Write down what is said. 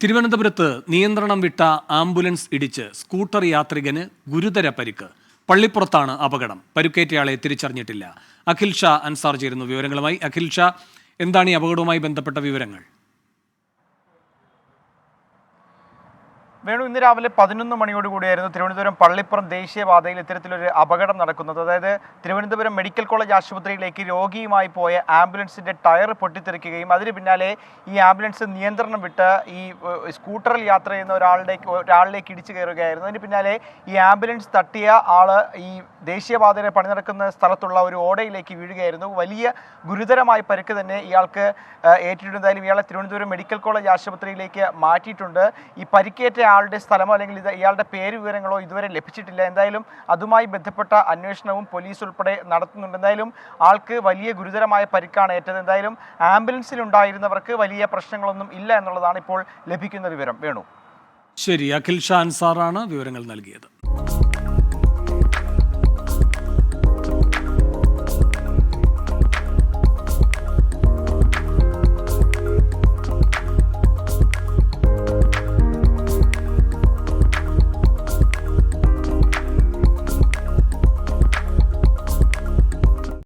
തിരുവനന്തപുരത്ത് നിയന്ത്രണം വിട്ട ആംബുലൻസ് ഇടിച്ച് സ്കൂട്ടർ യാത്രികന് ഗുരുതര പരിക്ക്. പള്ളിപ്പുറത്താണ് അപകടം. പരുക്കേറ്റയാളെ തിരിച്ചറിഞ്ഞിട്ടില്ല. അഖിൽ ഷാ അൻസാർ ചേരുന്നു വിവരങ്ങളുമായി. അഖിൽ ഷാ, എന്താണ് ഈ അപകടവുമായി ബന്ധപ്പെട്ട വിവരങ്ങൾ? വേണു, ഇന്ന് രാവിലെ 11 മണിയോടുകൂടിയായിരുന്നു തിരുവനന്തപുരം പള്ളിപ്പുറം ദേശീയപാതയിൽ ഇത്തരത്തിലൊരു അപകടം നടക്കുന്നത്. അതായത് തിരുവനന്തപുരം മെഡിക്കൽ കോളേജ് ആശുപത്രിയിലേക്ക് രോഗിയുമായി പോയ ആംബുലൻസിന്റെ ടയർ പൊട്ടിത്തെറിക്കുകയും അതിന് പിന്നാലെ ഈ ആംബുലൻസ് നിയന്ത്രണം വിട്ട് ഈ സ്കൂട്ടറിൽ യാത്ര ചെയ്യുന്ന ഒരാളിലേക്ക് ഇടിച്ചു കയറുകയായിരുന്നു. അതിന് പിന്നാലെ ഈ ആംബുലൻസ് തട്ടിയ ആള് ഈ ദേശീയപാതയുടെ പണി നടക്കുന്ന സ്ഥലത്തുള്ള ഒരു ഓടയിലേക്ക് വീഴുകയായിരുന്നു. വലിയ ഗുരുതരമായ പരിക്ക് തന്നെ ഇയാൾക്ക് ഏറ്റിട്ടുണ്ട്. എന്തായാലും ഇയാളെ തിരുവനന്തപുരം മെഡിക്കൽ കോളേജ് ആശുപത്രിയിലേക്ക് മാറ്റിയിട്ടുണ്ട്. ഈ പരിക്കേറ്റ ആളുടെ സ്ഥലമോ അല്ലെങ്കിൽ ഇയാളുടെ പേര് വിവരങ്ങളോ ഇതുവരെ ലഭിച്ചിട്ടില്ല. എന്തായാലും അതുമായി ബന്ധപ്പെട്ട അന്വേഷണവും പോലീസ് ഉൾപ്പെടെ നടത്തുന്നുണ്ട്. എന്തായാലും ആൾക്ക് വലിയ ഗുരുതരമായ പരിക്കാണ് ഏറ്റത്. എന്തായാലും ആംബുലൻസിൽ ഉണ്ടായിരുന്നവർക്ക് വലിയ പ്രശ്നങ്ങളൊന്നും ഇല്ല എന്നുള്ളതാണ് ഇപ്പോൾ ലഭിക്കുന്ന വിവരം. വേണു, ശരി. അഖിൽ ഷാ അൻസാറാണ് വിവരങ്ങൾ നൽകിയത്.